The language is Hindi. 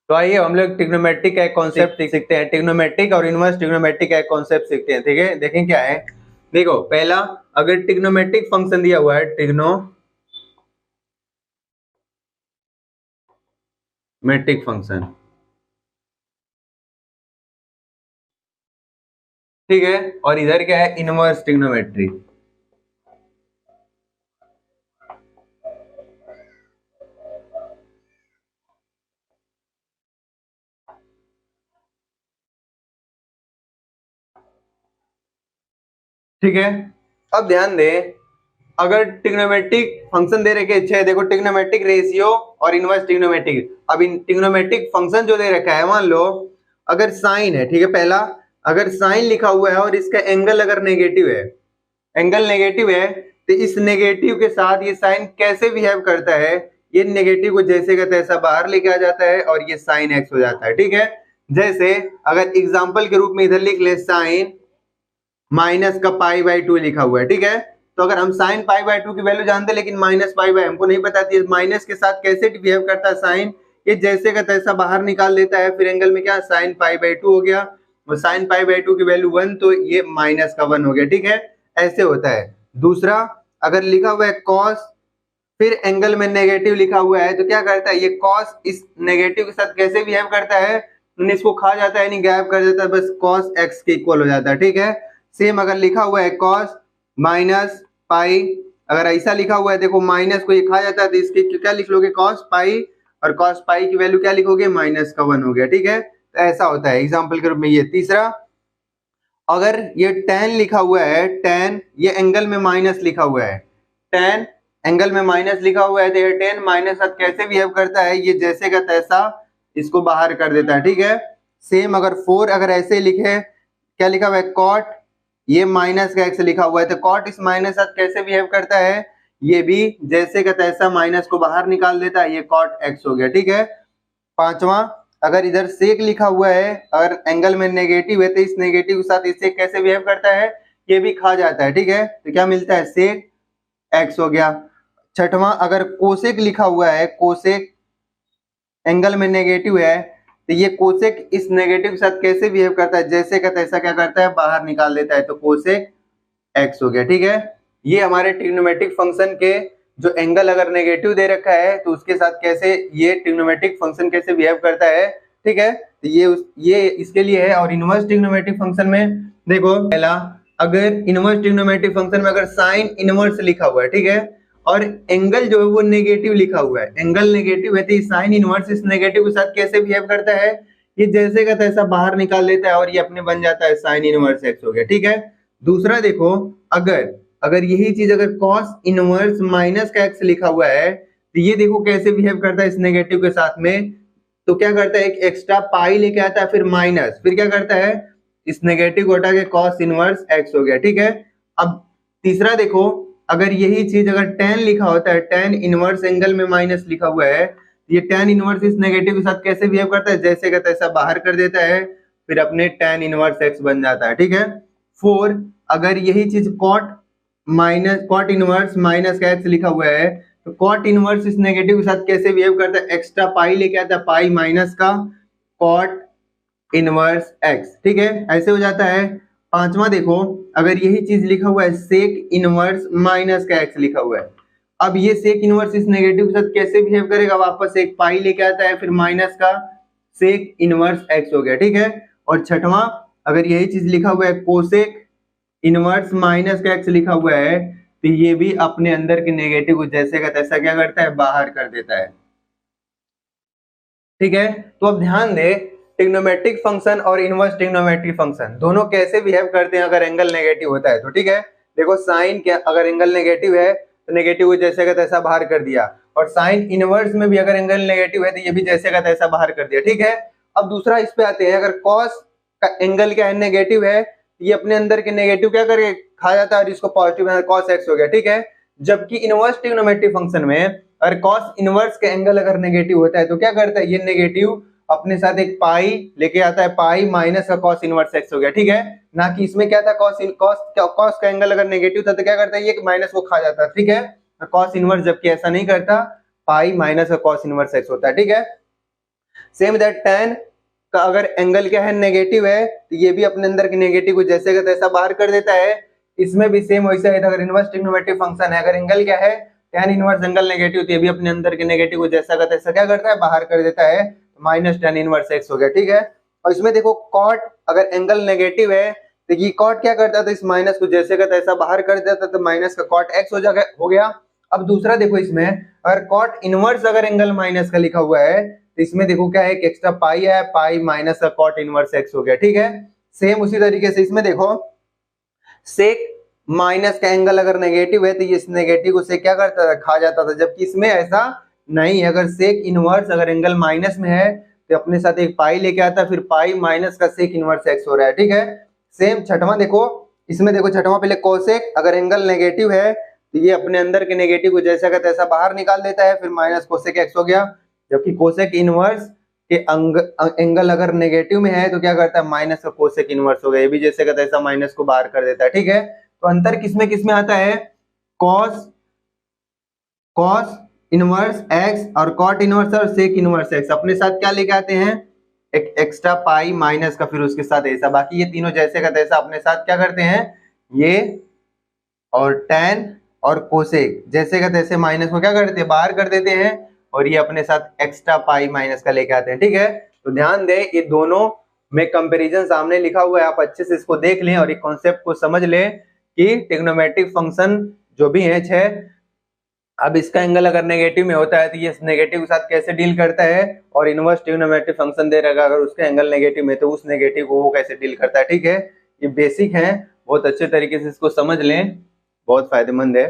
तो आइए हम लोग ट्रिग्नोमेट्रिक का एक कॉन्सेप्ट सीखते हैं। ट्रिग्नोमेट्रिक और इनवर्स ट्रिग्नोमेट्रिक का एक कॉन्सेप्ट सीखते हैं। ठीक है, देखें क्या है। देखो पहला, अगर ट्रिग्नोमेट्रिक फंक्शन दिया हुआ है, ट्रिग्नोमेट्रिक फंक्शन, ठीक है, और इधर क्या है, इनवर्स ट्रिग्नोमेट्री। ठीक है, अब ध्यान दें, अगर ट्रिग्नोमेट्रिक फंक्शन दे रखे हैं, देखो ट्रिग्नोमेट्रिक रेशियो और इनवर्स ट्रिग्नोमेट्रिक। अब इन ट्रिग्नोमेट्रिक फंक्शन जो दे रखा है, मान लो अगर साइन है, ठीक है, पहला अगर साइन लिखा हुआ है और इसका एंगल अगर नेगेटिव है, एंगल नेगेटिव है, तो इस नेगेटिव के साथ ये साइन कैसे बिहेव करता है, ये नेगेटिव को जैसे का तैसा बाहर लेके आ जाता है और ये साइन एक्स हो जाता है। ठीक है, जैसे अगर एग्जाम्पल के रूप में इधर लिख ले साइन माइनस का पाई बाई 2 लिखा हुआ है। ठीक है, तो अगर हम साइन पाई बाई 2 की वैल्यू जानते हैं, लेकिन माइनस पाई बाई हमको नहीं पता थी, माइनस के साथ कैसे बिहेव करता है साइन, ये जैसे का तैसा बाहर निकाल देता है, फिर एंगल में क्या साइन पाई बाई 2 हो गया, और साइन पाई बाई 2 की वैल्यू 1, तो ये माइनस का 1 हो गया। ठीक है, ऐसे होता है। दूसरा, अगर लिखा हुआ है कॉस, फिर एंगल में नेगेटिव लिखा हुआ है, तो क्या करता है, ये कॉस इस नेगेटिव के साथ कैसे बिहेव करता है, इसको खा जाता है, यानी गायब कर देता है, बस कॉस एक्स के इक्वल हो जाता है। ठीक है, सेम अगर लिखा हुआ है कॉस माइनस पाई, अगर ऐसा लिखा हुआ है, देखो माइनस को ये खा जाता है, तो इसकी क्या लिख लोगे, कॉस पाई, और कॉस पाई की वैल्यू क्या लिखोगे, माइनस का 1 हो गया। ठीक है, तो ऐसा होता है एग्जाम्पल के रूप में ये। तीसरा, अगर ये tan लिखा हुआ है, tan ये एंगल में माइनस लिखा हुआ है, tan एंगल में माइनस लिखा हुआ है, तो ये tan माइनस साथ कैसे बिहेव करता है, ये जैसे का तैसा इसको बाहर कर देता है। ठीक है, सेम अगर 4 अगर ऐसे लिखे, क्या लिखा हुआ है cot, ये माइनस का x लिखा हुआ है, तो cot इस माइनस साथ कैसे बिहेव करता है, ये भी जैसे का तैसा माइनस को बाहर निकाल देता है, ये cot x हो गया। ठीक है, पांचवा, अगर इधर सेक लिखा हुआ है, अगर एंगल में नेगेटिव है, तो इस नेगेटिव के साथ इससे कैसे बिहेव करता है, ये भी खा जाता है। ठीक है, तो क्या मिलता है, सेक एक्स हो गया। छठवां, अगर कोसेक लिखा हुआ है, कोसेक एंगल में नेगेटिव है, तो ये कोसेक इस नेगेटिव के साथ कैसे बिहेव करता है, जैसे का तैसा क्या करता है, बाहर निकाल देता है, तो कोसेक एक्स हो गया। ठीक है, ये हमारे ट्रिग्नोमेट्रिक फंक्शन के जो एंगल अगर नेगेटिव दे रखा है, तो उसके साथ कैसे ये ट्रिग्नोमेट्रिक फंक्शन कैसे बिहेव करता है। ठीक है, तो ये इसके लिए है। और इनवर्स ट्रिग्नोमेट्रिक फंक्शन में देखो, पहला अगर इनवर्स ट्रिग्नोमेट्रिक फंक्शन में अगर साइन इनवर्स लिखा हुआ है, ठीक है, और एंगल जो है वो नेगेटिव लिखा हुआ है, एंगल नेगेटिव है, तो साइन इनवर्स इस नेगेटिव के साथ कैसे बिहेव करता है, ये जैसे का तैसा बाहर निकाल लेता है और ये अपने बन जाता है साइन इनवर्स एक्स हो गया। ठीक है, दूसरा देखो, अगर यही चीज अगर cos इनवर्स माइनस का x लिखा हुआ है, तो ये देखो कैसे बिहेव करता है इस नेगेटिव के साथ में, तो क्या करता है, एक एक्स्ट्रा पाई लेके आता है, फिर माइनस, फिर क्या करता है, इस नेगेटिव को हटा के cos इनवर्स x हो गया। ठीक है, अब तीसरा देखो, अगर यही चीज अगर tan लिखा होता है, tan इनवर्स एंगल में माइनस लिखा हुआ है, तो ये tan इनवर्स इस नेगेटिव के साथ कैसे बिहेव करता है, जैसे का तैसा बाहर कर देता है, फिर अपने tan इनवर्स x बन जाता है। ठीक है, 4, अगर यही चीज cot इनवर्स माइनस का x लिखा हुआ है, तो cot इनवर्स इस नेगेटिव के साथ कैसे बिहेव करता है, एक्स्ट्रा पाई लेके आता है, पाई माइनस का cot इनवर्स x। ठीक है, ऐसे हो जाता है। पांचवा देखो, अगर यही चीज लिखा हुआ है सेक इनवर्स माइनस का x लिखा हुआ है, अब ये सेक इनवर्स इस नेगेटिव के साथ कैसे बिहेव करेगा, वापस एक पाई लेके आता है, फिर माइनस का सेक इनवर्स x हो गया। ठीक है, और छठवां, अगर यही चीज लिखा हुआ है कोसेक इनवर्स माइनस का x लिखा हुआ है, तो ये भी अपने अंदर के नेगेटिव को जैसे का तैसा क्या करता है, बाहर कर देता है। ठीक है, तो अब ध्यान दे, ट्रिग्नोमेट्रिक फंक्शन और इनवर्स ट्रिग्नोमेट्रिक फंक्शन दोनों कैसे बिहेव करते हैं अगर एंगल नेगेटिव होता है। तो ठीक है, देखो साइन क्या, अगर एंगल नेगेटिव है तो नेगेटिव को जैसे का तैसा बाहर कर दिया, और साइन इनवर्स में भी अगर एंगल नेगेटिव है तो ये भी जैसे का तैसा बाहर कर दिया। ठीक है, अब दूसरा इस पे आते हैं, अगर कॉस का एंगल क्या है, नेगेटिव है, ये अपने अंदर के नेगेटिव क्या करके खा जाता है और इसको पॉजिटिव cos x हो गया। ठीक है, जबकि इनवर्स ट्रिग्नोमेट्रिक फंक्शन में अगर cos इनवर्स का एंगल अगर नेगेटिव होता है, तो क्या करता है, ये नेगेटिव अपने साथ एक पाई लेके आता है, पाई माइनस का cos इनवर्स x हो गया। ठीक है, ना कि इसमें क्या था, cos का एंगल अगर नेगेटिव था तो क्या करता है, ये माइनस को खा जाता है। ठीक है, cos इनवर्स जबकि ऐसा नहीं करता, पाई माइनस का cos इनवर्स x होता है। ठीक है, सेम दैट tan का अगर एंगल क्या है नेगेटिव है तो ये भी अपने अंदर के नेगेटिव को जैसे का तैसा बाहर कर देता है। इसमें भी सेम वैसा है, अगर इनवर्स ट्रिग्नोमेट्रिक फंक्शन है, अगर एंगल क्या है tan इनवर्स एंगल नेगेटिव, तो ये भी अपने अंदर के नेगेटिव को जैसा का तैसा क्या करता है बाहर कर देता है, माइनस tan इनवर्स x हो गया। ठीक है, और इसमें देखो cot अगर एंगल नेगेटिव है तो ये cot क्या करता है, तो इस माइनस को जैसे का तैसा बाहर कर देता है, तो माइनस का cot x हो गया। अब दूसरा देखो, इसमें अगर cot इनवर्स अगर एंगल माइनस का लिखा हुआ है तो इसमें देखो क्या है, एक एक्स्ट्रा पाई है, पाई माइनस का cot इनवर्स x हो गया। ठीक है, सेम उसी तरीके से इसमें देखो सेक माइनस का एंगल अगर नेगेटिव है तो ये इस नेगेटिव को सेक क्या करता था, खा जाता था, जबकि इसमें ऐसा नहीं है। अगर सेक इनवर्स अगर एंगल माइनस में है तो अपने साथ एक पाई लेके आता है, फिर पाई माइनस का सेक इनवर्स x हो रहा है। ठीक है, सेम छठवां देखो, इसमें देखो छठवां पहले कोसेक अगर एंगल नेगेटिव है तो ये अपने अंदर के नेगेटिव को जैसा का तैसा बाहर निकाल देता है, फिर माइनस कोसेक x हो गया। जबकि कोसेक इनवर्स के एंगल अगर नेगेटिव में है तो क्या करता है, माइनस का कोसेक इनवर्स हो गया, ये भी जैसे का तैसा माइनस को बाहर कर देता है। ठीक है, तो अंतर किसमें आता है, कॉस इनवर्स x और कॉट इनवर्स और सेक इनवर्स x अपने साथ क्या लेके आते हैं, एक एक्स्ट्रा पाई माइनस का, फिर उसके साथ ऐसा, बाकी ये तीनों जैसे का तैसा अपने साथ क्या करते हैं, ये और tan और कोसेक जैसे का तैसे माइनस को क्या करते हैं, बाहर कर देते हैं, और ये अपने साथ एक्स्ट्रा पाई माइनस का लेके आते हैं। ठीक है, तो ध्यान दें ये दोनों में कंपैरिजन सामने लिखा हुआ है, आप अच्छे से इसको देख लें और एक कॉन्सेप्ट को समझ लें कि ट्रिग्नोमेट्रिक फंक्शन जो भी है 6, अब इसका एंगल अगर नेगेटिव में होता है तो ये नेगेटिव के साथ कैसे डील करता है, और इनवर्स ट्रिग्नोमेट्रिक फंक्शन दे रहेगा अगर उसका एंगल नेगेटिव में तो उस नेगेटिव को वो कैसे डील करता है। ठीक है, ये बेसिक है, बहुत अच्छे तरीके से इसको समझ लें, बहुत फायदेमंद है।